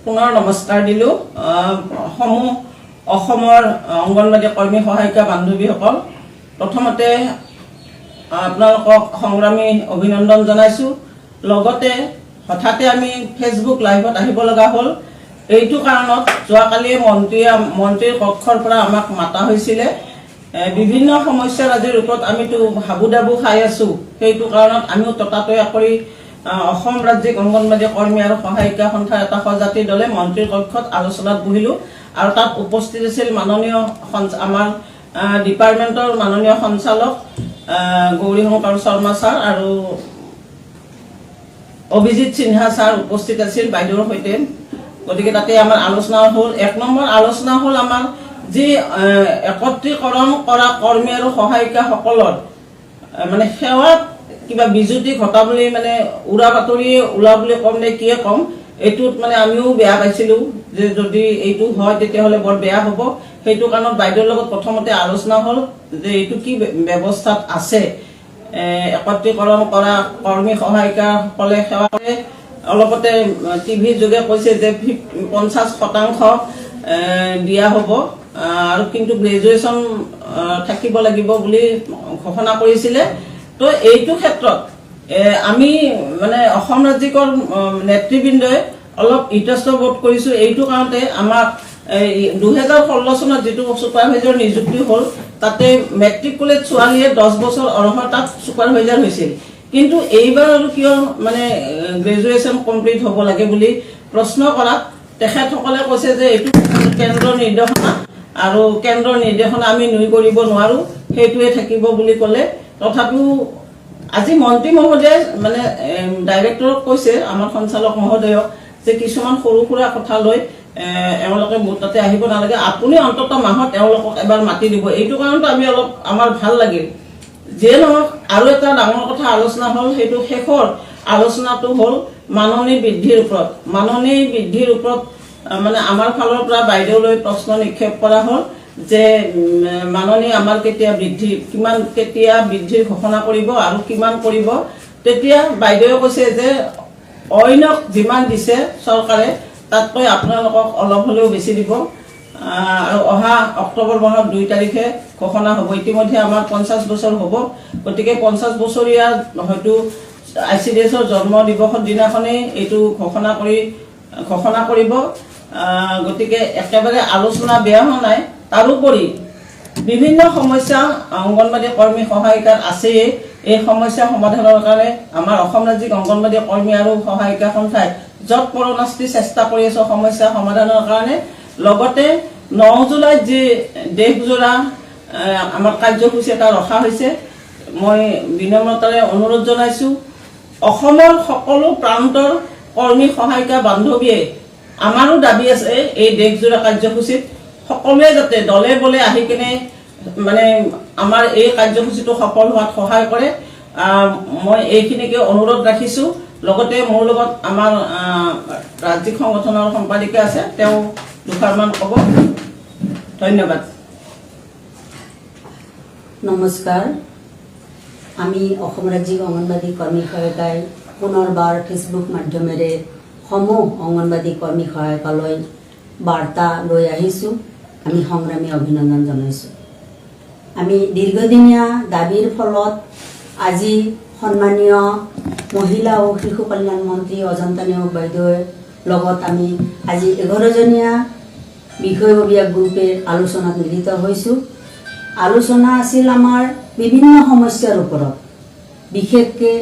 পুনৰ নমস্কাৰ দিলোঁ সমূহ অসমৰ অংগনবাদী কৰ্মী সহায়িকা বান্ধৱীসকল প্ৰথমতে আপোনালোকক সংগ্ৰামী অভিনন্দন জনাইছোঁ লগতে হঠাতে আমি ফেচবুক লাইভত আহিব লগা হ'ল এইটো কাৰণত যোৱাকালি মন্ত্ৰীৰ কক্ষৰ পৰা আমাক মাতা হৈছিলে বিভিন্ন সমস্যা ৰাজ্যৰ ওপৰত আমিতো হাবুডাবু খাই আছোঁ সেইটো কাৰণত আমিও ততাতৈয়া কৰি অসম ৰাজ্যিক অংগনবাদী কৰ্মী আৰু সহায়িকা সন্থাৰ এটা সজাতি দলে মন্ত্ৰীৰ কক্ষত আলোচনাত বহিলোঁ আৰু তাত উপস্থিত আছিল মাননীয় আমাৰ ডিপাৰ্টমেণ্টৰ মাননীয় সঞ্চালক গৌৰী শংকৰ শৰ্মা ছাৰ আৰু অভিজিৎ সিনহা ছাৰ উপস্থিত আছিল বাইদেউৰ সৈতে গতিকে তাতে আমাৰ আলোচনা হ'ল 1 নম্বৰ আলোচনা হ'ল আমাৰ যি একত্ৰীকৰণ কৰা কৰ্মী আৰু সহায়িকাসকলৰ মানে সেৱাত কিবা বিজুতি ঘটা বুলি মানে উৰা বাতৰি ওলা বুলি কম নে কিয়ে কম এইটোত মানে আমিও বেয়া পাইছিলোঁ যে যদি এইটো হয় তেতিয়াহ'লে বৰ বেয়া হ'ব সেইটো কাৰণত বাইদেউৰ লগত প্ৰথমতে আলোচনা হ'ল যে এইটো কি ব্যৱস্থাত আছে একত্ৰীকৰণ কৰা কৰ্মী সহায়িকাসকলে সেৱা কৰে অলপতে টিভিৰ যোগে কৈছে যে 50% দিয়া হ'ব আৰু কিন্তু গ্ৰেজুৱেশ্যন থাকিব লাগিব বুলি ঘোষণা কৰিছিলে তো এইটো ক্ষেত্ৰত আমি মানে অসম ৰাজ্যিকৰ নেতৃবৃন্দই অলপ ইতস্তবোধ কৰিছোঁ এইটো কাৰণতে আমাক 2016 চনত যিটো ছুপাৰভাইজাৰ নিযুক্তি হ'ল তাতে মেট্ৰিকুলেট ছোৱালীয়ে 10 বছৰ অৰ্হতাত ছুপাৰভাইজাৰ হৈছিল কিন্তু এইবাৰ আৰু কিয় মানে গ্ৰেজুৱেশ্যন কমপ্লিট হ'ব লাগে বুলি প্ৰশ্ন কৰাত তেখেতসকলে কৈছে যে এইটো কেন্দ্ৰৰ নিৰ্দেশনা আৰু কেন্দ্ৰৰ নিৰ্দেশনা আমি নুই কৰিব নোৱাৰোঁ সেইটোৱে থাকিব বুলি ক'লে তথাপিও আজি মন্ত্ৰী মহোদয়ে মানে ডাইৰেক্টৰক কৈছে আমাৰ সঞ্চালক মহোদয়ক যে কিছুমান সৰু সুৰা কথা লৈ এওঁলোকে মোৰ তাতে আহিব নালাগে আপুনি অন্তত মাহত এওঁলোকক এবাৰ মাতি দিব এইটো কাৰণত আমি অলপ আমাৰ ভাল লাগিল যে নহওক আৰু এটা ডাঙৰ কথা আলোচনা হ'ল সেইটো শেষৰ আলোচনাটো হ'ল মাননী বৃদ্ধিৰ ওপৰত মানে আমাৰ ফালৰ পৰা বাইদেউলৈ প্ৰশ্ন নিক্ষেপ কৰা হ'ল যে মাননী আমাৰ কেতিয়া বৃদ্ধিৰ ঘোষণা কৰিব আৰু কিমান কৰিব তেতিয়া বাইদেৱে কৈছে যে অইনক যিমান দিছে চৰকাৰে তাতকৈ আপোনালোকক অলপ হ'লেও বেছি দিব আৰু অহা অক্টোবৰ মাহৰ 2 তাৰিখে ঘোষণা হ'ব ইতিমধ্যে আমাৰ 50 বছৰ হ'ব গতিকে 50 বছৰীয়া হয়তো ICDSৰ জন্ম দিৱসৰ দিনাখনেই এইটো ঘোষণা কৰিব গতিকে একেবাৰে আলোচনা বেয়া হোৱা নাই তাৰোপৰি বিভিন্ন সমস্যা অংগনবাদী কৰ্মী সহায়িকাৰ আছে এই সমস্যা সমাধানৰ কাৰণে আমাৰ অসম ৰাজ্যিক অংগনবাদী কৰ্মী আৰু সহায়িকা সন্থাই যত পৰনাস্তি চেষ্টা কৰি আছে সমস্যা সমাধানৰ কাৰণে লগতে 9 জুলাইত যি দেশজোৰা আমাৰ কাৰ্যসূচী এটা ৰখা হৈছে মই বিনম্ৰতাৰে অনুৰোধ জনাইছোঁ অসমৰ সকলো প্ৰান্তৰ কৰ্মী সহায়িকা বান্ধৱীয়ে আমাৰো দাবী আছে এই দেশজোৰা কাৰ্যসূচীত সকলোৱে যাতে দলে বলে আহি কিনে মানে আমাৰ এই কাৰ্যসূচীটো সফল হোৱাত সহায় কৰে মই এইখিনিকে অনুৰোধ ৰাখিছোঁ লগতে মোৰ লগত আমাৰ ৰাজ্যিক সংগঠনৰ সম্পাদিকা আছে তেওঁ দুখাৰমান ক'ব ধন্যবাদ নমস্কাৰ আমি অসম ৰাজ্যিক অংগনবাদী কৰ্মী সহায়িকাই পুনৰবাৰ ফেচবুক মাধ্যমেৰে সমূহ অংগনবাদী কৰ্মী সহায়িকালৈ বাৰ্তা লৈ আহিছোঁ আমি সংগ্ৰামী অভিনন্দন জনাইছোঁ আমি দীৰ্ঘদিনীয়া দাবীৰ ফলত আজি সন্মানীয় মহিলা আৰু শিশু কল্যাণ মন্ত্ৰী অজন্তা নেওগ বাইদেউৰ লগত আমি আজি 11জনীয়া বিষয়ববীয়া গ্ৰুপে আলোচনাত মিলিত হৈছোঁ আলোচনা আছিল আমাৰ বিভিন্ন সমস্যাৰ ওপৰত বিশেষকৈ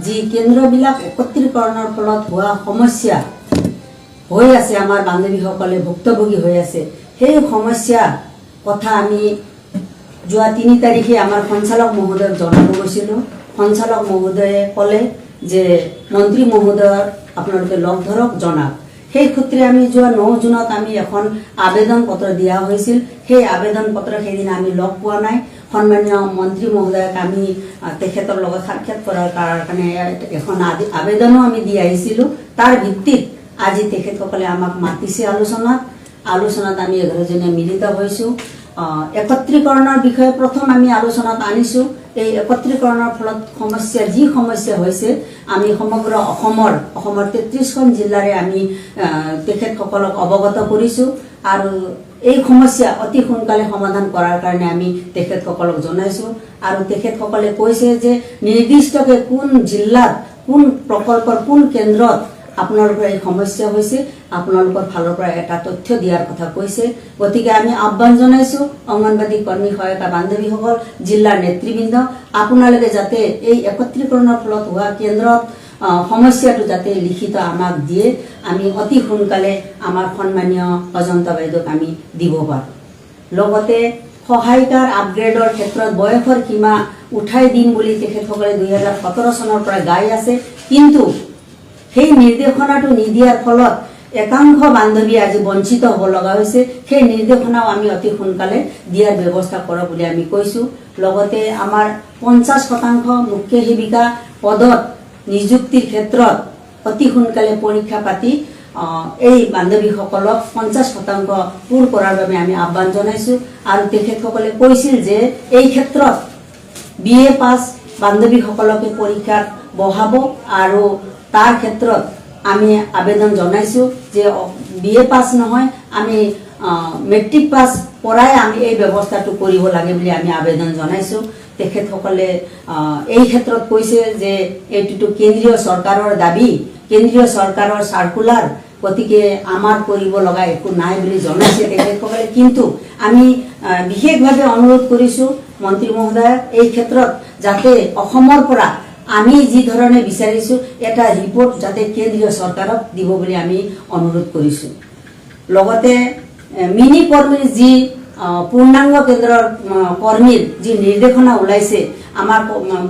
যি কেন্দ্ৰবিলাক একত্ৰীকৰণৰ ফলত হোৱা সমস্যা হৈ আছে আমাৰ বান্ধৱীসকলে ভুক্তভোগী হৈ আছে সেই সমস্যা কথা আমি যোৱা 3 তাৰিখে আমাৰ সঞ্চালক মহোদয়ক জনাব গৈছিলোঁ সঞ্চালক মহোদয়ে ক'লে যে মন্ত্ৰী মহোদয়ক আপোনালোকে লগ ধৰক জনাওক সেই সূত্ৰে আমি যোৱা 9 জুনত আমি এখন আবেদন পত্ৰ দিয়া হৈছিল সেই আবেদন পত্ৰ সেইদিনা আমি লগ পোৱা নাই সন্মানীয় মন্ত্ৰী মহোদয়ক আমি তেখেতৰ লগত সাক্ষাৎ কৰাৰ কাৰণে এখন আবেদনো আমি দি আহিছিলোঁ তাৰ ভিত্তিত আজি তেখেতসকলে আমাক মাতিছে আলোচনাত আমি 11জনে মিলিত হৈছোঁ একত্ৰীকৰণৰ বিষয়ে প্ৰথম আমি আলোচনাত আনিছোঁ। এই একত্ৰীকৰণৰ ফলত যি সমস্যা হৈছে আমি সমগ্ৰ অসমৰ 33খন জিলাৰে আমি তেখেতসকলক অৱগত কৰিছোঁ আৰু এই সমস্যা অতি সোনকালে সমাধান কৰাৰ কাৰণে আমি তেখেতসকলক জনাইছোঁ আৰু তেখেতসকলে কৈছে যে নিৰ্দিষ্টকৈ কোন জিলাত কোন প্ৰকল্পৰ কোন কেন্দ্ৰত আপোনালোকৰ এই সমস্যা হৈছে আপোনালোকৰ ফালৰ পৰা এটা তথ্য দিয়াৰ কথা কৈছে। গতিকে আমি আহ্বান জনাইছোঁ অংগনবাদী কৰ্মী সহায়িকা বান্ধৱীসকল, জিলাৰ নেতৃবৃন্দ, আপোনালোকে যাতে এই একত্ৰীকৰণৰ ফলত হোৱা কেন্দ্ৰত সমস্যাটো যাতে লিখিত আমাক দিয়ে, আমি অতি সোনকালে আমাৰ সন্মানীয় অজন্তা বাইদেউক আমি দিব পাৰোঁ। লগতে সহায়িকাৰ আপগ্ৰেডৰ ক্ষেত্ৰত বয়সৰ সীমা উঠাই দিম বুলি তেখেতসকলে 2017 চনৰ পৰা গাই আছে, কিন্তু সেই নিৰ্দেশনাটো নিদিয়াৰ ফলত একাংশ বান্ধৱী আজি বঞ্চিত হ'ব লগা হৈছে। সেই নিৰ্দেশনাও আমি অতি সোনকালে দিয়াৰ ব্যৱস্থা কৰক বুলি আমি কৈছোঁ। লগতে আমাৰ 50% মুখ্য সেৱিকা পদত নিযুক্তিৰ ক্ষেত্ৰত অতি সোনকালে পৰীক্ষা পাতি এই বান্ধৱীসকলক 50% পূৰ কৰাৰ বাবে আমি আহ্বান জনাইছোঁ আৰু তেখেতসকলে কৈছিল যে এই ক্ষেত্ৰত BA পাছ বান্ধৱীসকলকে পৰীক্ষাত বহাব আৰু তাৰ ক্ষেত্ৰত আমি আবেদন জনাইছোঁ যে BA পাছ নহয়, আমি মেট্ৰিক পাছ পৰাই আমি এই ব্যৱস্থাটো কৰিব লাগে বুলি আমি আবেদন জনাইছোঁ। তেখেতসকলে এই ক্ষেত্ৰত কৈছে যে এইটোতো কেন্দ্ৰীয় চৰকাৰৰ দাবী, কেন্দ্ৰীয় চৰকাৰৰ চাৰ্কুলাৰ, গতিকে আমাৰ কৰিব লগা একো নাই বুলি জনাইছে তেখেতসকলে। কিন্তু আমি বিশেষভাৱে অনুৰোধ কৰিছোঁ মন্ত্ৰী মহোদয়, এই ক্ষেত্ৰত যাতে অসমৰ পৰা আমি যি ধৰণে বিচাৰিছোঁ এটা ৰিপৰ্ট যাতে কেন্দ্ৰীয় চৰকাৰক দিব বুলি আমি অনুৰোধ কৰিছোঁ। লগতে মিনি কৰ্মীৰ যি পূৰ্ণাংগ কেন্দ্ৰৰ কৰ্মীৰ যি নিৰ্দেশনা ওলাইছে, আমাৰ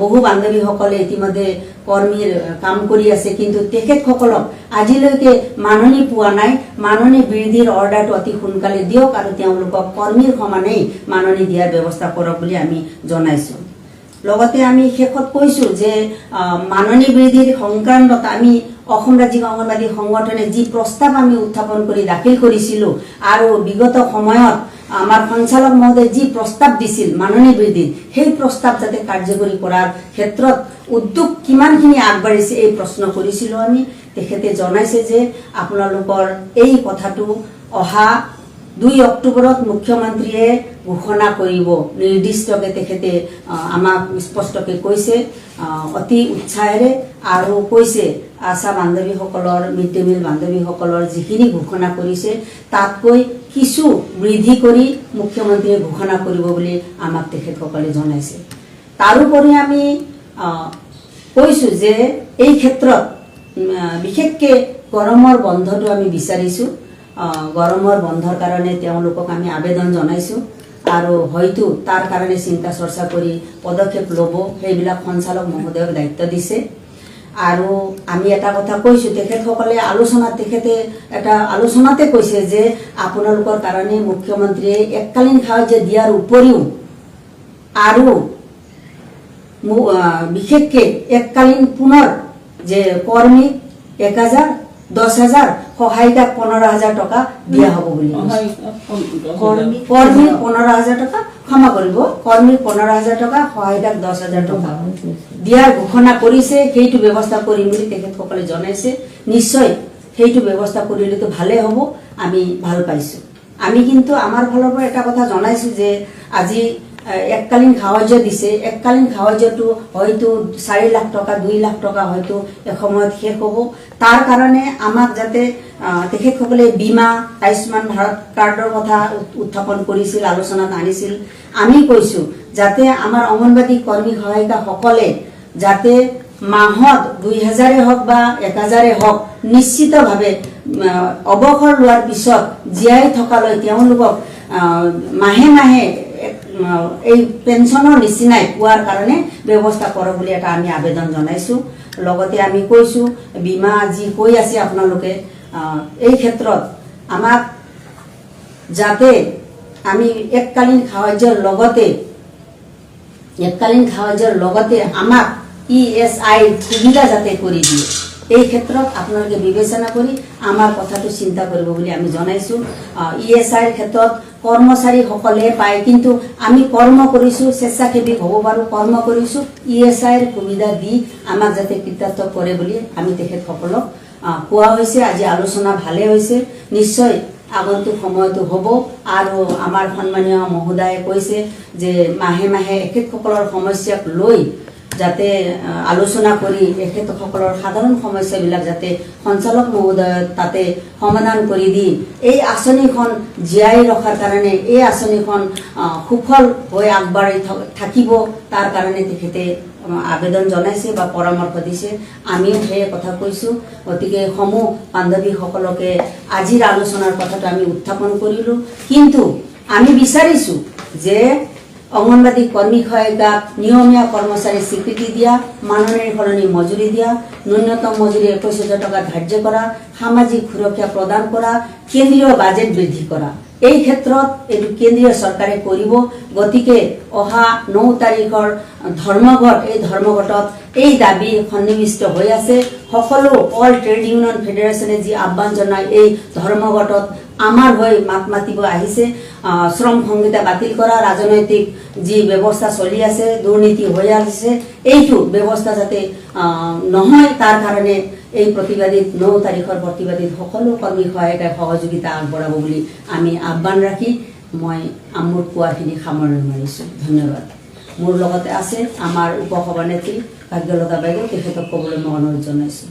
বহু বান্ধৱীসকলে ইতিমধ্যে কৰ্মীৰ কাম কৰি আছে, কিন্তু তেখেতসকলক আজিলৈকে মাননি পোৱা নাই। মাননি বৃদ্ধিৰ অৰ্ডাৰটো অতি সোনকালে দিয়ক আৰু তেওঁলোকক কৰ্মীৰ সমানেই মাননি দিয়াৰ ব্যৱস্থা কৰক বুলি আমি জনাইছোঁ। লগতে আমি শেষত কৈছোঁ যে মাননি বৃদ্ধিৰ সংক্ৰান্তত আমি অসম ৰাজ্যিক অংগনবাদী সংগঠনে যি প্ৰস্তাৱ আমি উত্থাপন কৰি দাখিল কৰিছিলোঁ আৰু বিগত সময়ত আমাৰ সঞ্চালক মহোদয়ে যি প্ৰস্তাৱ দিছিল মাননি বৃদ্ধিৰ, সেই প্ৰস্তাৱ যাতে কাৰ্যকৰী কৰাৰ ক্ষেত্ৰত উদ্যোগ কিমানখিনি আগবাঢ়িছে এই প্ৰশ্ন কৰিছিলোঁ আমি। তেখেতে জনাইছে যে আপোনালোকৰ এই কথাটো অহা 2 অক্টোবৰত মুখ্যমন্ত্ৰীয়ে ঘোষণা কৰিব নিৰ্দিষ্টকৈ, তেখেতে আমাক স্পষ্টকৈ কৈছে অতি উৎসাহেৰে আৰু কৈছে আশা বান্ধৱীসকলৰ, মিড ডে মিল বান্ধৱীসকলৰ যিখিনি ঘোষণা কৰিছে তাতকৈ কিছু বৃদ্ধি কৰি মুখ্যমন্ত্ৰীয়ে ঘোষণা কৰিব বুলি আমাক তেখেতসকলে জনাইছে। তাৰোপৰি আমি কৈছোঁ যে এই ক্ষেত্ৰত বিশেষকৈ গৰমৰ বন্ধটো আমি বিচাৰিছোঁ। গৰমৰ বন্ধৰ কাৰণে তেওঁলোকক আমি আবেদন জনাইছোঁ আৰু হয়তো তাৰ কাৰণে চিন্তা চৰ্চা কৰি পদক্ষেপ ল'ব, সেইবিলাক সঞ্চালক মহোদয়ক দায়িত্ব দিছে। আৰু আমি এটা কথা কৈছোঁ, তেখেতসকলে আলোচনাতে কৈছে যে আপোনালোকৰ কাৰণে মুখ্যমন্ত্ৰীয়ে এককালীন সাহায্য দিয়াৰ উপৰিও আৰু বিশেষকৈ এককালীন পুনৰ যে কৰ্মী 1000, 10,000, সহায়িকাক 15,000 টকা দিয়া হ'ব বুলি কৰ্মী 15,000 টকা, ক্ষমা কৰিব, কৰ্মীৰ 15,000 টকা, সহায়িকাক 10,000 টকা দিয়াৰ ঘোষণা কৰিছে। সেইটো ব্যৱস্থা কৰিম বুলি তেখেতসকলে জনাইছে। নিশ্চয় সেইটো ব্যৱস্থা কৰিলেতো ভালে হ'ব, আমি ভাল পাইছোঁ। আমি কিন্তু আমাৰ ফালৰ পৰা এটা কথা জনাইছোঁ যে আজি এককালীন সাহায্য দিছে, এককালীন সাহায্যটো হয়তো 4 লাখ টকা, 2 লাখ টকা হয়তো এসময়ত শেষ হ'ব। তাৰ কাৰণে আমাক যাতে তেখেতসকলে বীমা, আয়ুষ্মান ভাৰত কাৰ্ডৰ কথা উত্থাপন কৰিছিল, আলোচনাত আনিছিল। আমি কৈছোঁ যাতে আমাৰ অংগনবাদী কৰ্মী সহায়িকাসকলে যাতে মাহত 2,000 হওক বা 1,000 হওক নিশ্চিতভাৱে অৱসৰ লোৱাৰ পিছত জীয়াই থকালৈ তেওঁলোকক মাহে মাহে এই পেঞ্চনৰ নিচিনাই পোৱাৰ কাৰণে ব্যৱস্থা কৰক বুলি এটা আমি আবেদন জনাইছোঁ। লগতে আমি কৈছোঁ বীমা যি কৈ আছে আপোনালোকে, এই ক্ষেত্ৰত আমাক যাতে আমি এককালীন সাহায্যৰ লগতে আমাক ESI সুবিধা যাতে কৰি দিয়ে, এই ক্ষেত্ৰত আপোনালোকে বিবেচনা কৰি আমাৰ কথাটো চিন্তা কৰিব বুলি আমি জনাইছোঁ। ESIৰ ক্ষেত্ৰত কৰ্মচাৰীসকলে পায়, কিন্তু আমি কৰ্ম কৰিছোঁ, স্বেচ্ছাসেৱী হ'ব পাৰোঁ, কৰ্ম কৰিছোঁ, ESIৰ সুবিধা দি আমাক যাতে কৃতাৰ্থ কৰে বুলি আমি তেখেতসকলক কোৱা হৈছে। আজি আলোচনা ভালে হৈছে, নিশ্চয় আগন্তুক সময়তো হ'ব। আৰু আমাৰ সন্মানীয় মহোদয়ে কৈছে যে মাহে মাহে এখেতসকলৰ সমস্যাক লৈ যাতে আলোচনা কৰি এখেতসকলৰ সাধাৰণ সমস্যাবিলাক যাতে সঞ্চালক মহোদয় তাতে সমাধান কৰি দি এই আঁচনিখন জীয়াই ৰখাৰ কাৰণে, এই আঁচনিখন সুফল হৈ আগবাঢ়ি থাকিব, তাৰ কাৰণে তেখেতে আবেদন জনাইছে বা পৰামৰ্শ দিছে। আমিও সেই কথা কৈছোঁ। গতিকে সমূহ বান্ধৱীসকলকে আজিৰ আলোচনাৰ কথাটো আমি উত্থাপন কৰিলোঁ, কিন্তু আমি বিচাৰিছোঁ যে অঙ্গনবাদী কৰ্মী সহায়িকাক নিয়মীয়া কৰ্মচাৰী স্বীকৃতি দিয়া, মাননিৰ সলনি মজুৰি দিয়া, ন্যূনতম মজুৰি 21,000 টকা ধাৰ্য কৰা, সামাজিক সুৰক্ষা প্ৰদান কৰা, কেন্দ্ৰীয় বাজেট বৃদ্ধি কৰা। এই ক্ষেত্ৰত এইটো কেন্দ্ৰীয় চৰকাৰে কৰিব। গতিকে অহা 9 তাৰিখৰ ধৰ্মঘট, এই ধৰ্মঘটত এই দাবী সন্নিৱিষ্ট হৈ আছে। সকলো অল ট্ৰেড ইউনিয়ন ফেডাৰেশ্যনে যি আহ্বান জনায় এই ধৰ্মঘটত আমাৰ হৈ মাত মাতিব আহিছে। শ্ৰম সংহিতা বাতিল কৰা, ৰাজনৈতিক যি ব্যৱস্থা চলি আছে, দুৰ্নীতি হৈ আছে, এইটো ব্যৱস্থা যাতে নহয়, তাৰ কাৰণে এই প্ৰতিবাদীত 9 তাৰিখৰ প্ৰতিবাদীত সকলো কৰ্মী সহায়িকাই সহযোগিতা আগবঢ়াব বুলি আমি আহ্বান ৰাখি মই মোৰ কোৱাখিনি সামৰণি মাৰিছোঁ। ধন্যবাদ। মোৰ লগতে আছে আমাৰ উপসভানেত্ৰী ভাগ্যলতা বাইদেউ, তেখেতক ক'বলৈ মই অনুৰোধ জনাইছোঁ।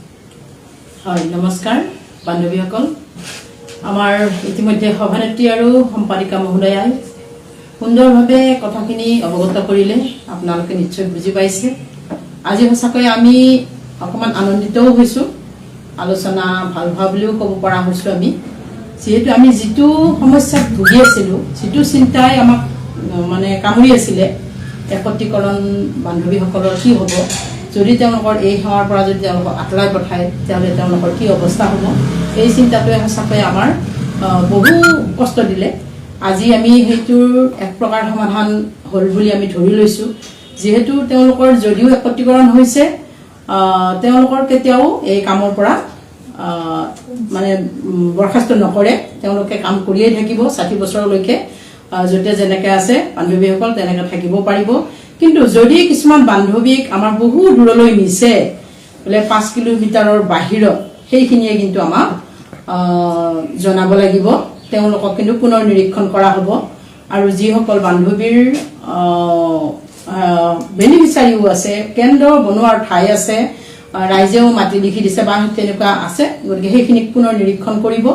হয়, নমস্কাৰ বান্ধৱীসকল। আমাৰ ইতিমধ্যে সভানেত্ৰী আৰু সম্পাদিকা মহোদয়াই সুন্দৰভাৱে কথাখিনি অৱগত কৰিলে, আপোনালোকে নিশ্চয় বুজি পাইছে। আজি সঁচাকৈ আমি অকণমান আনন্দিতও হৈছোঁ, আলোচনা ভাল হোৱা বুলিও ক'ব পৰা হৈছোঁ আমি। যিহেতু আমি যিটো সমস্যাত ভুগি আছিলোঁ, যিটো চিন্তাই আমাক মানে কামুৰি আছিলে, একত্ৰীকৰণ বান্ধৱীসকলৰ কি হ'ব, যদি তেওঁলোকৰ এই সেৱাৰ পৰা যদি তেওঁলোকক আঁতৰাই পঠায়, তেতিয়াহ'লে তেওঁলোকৰ কি অৱস্থা হ'ব, এই চিন্তাটোৱে সঁচাকৈ আমাৰ বহু কষ্ট দিলে। আজি আমি সেইটোৰ এক প্ৰকাৰ সমাধান হ'ল বুলি আমি ধৰি লৈছোঁ। যিহেতু তেওঁলোকৰ যদিও একত্ৰীকৰণ হৈছে, তেওঁলোকৰ কেতিয়াও এই কামৰ পৰা মানে বৰখাস্ত নকৰে, তেওঁলোকে কাম কৰিয়েই থাকিব 60 বছৰলৈকে। য'তে যেনেকৈ আছে বান্ধৱীসকল তেনেকৈ থাকিব পাৰিব। কিন্তু যদি কিছুমান বান্ধৱীক আমাৰ বহু দূৰলৈ নিছে, বোলে 5 কিলোমিটাৰৰ বাহিৰত, সেইখিনিয়ে কিন্তু আমাক জনাব লাগিব। তেওঁলোকক কিন্তু পুনৰ নিৰীক্ষণ কৰা হ'ব। আৰু যিসকল বান্ধৱীৰ বেনিফিচাৰীও আছে, কেন্দ্ৰ বনোৱাৰ ঠাই আছে, ৰাইজেও মাটি লিখি দিছে বা তেনেকুৱা আছে, গতিকে সেইখিনিক পুনৰ নিৰীক্ষণ কৰিব।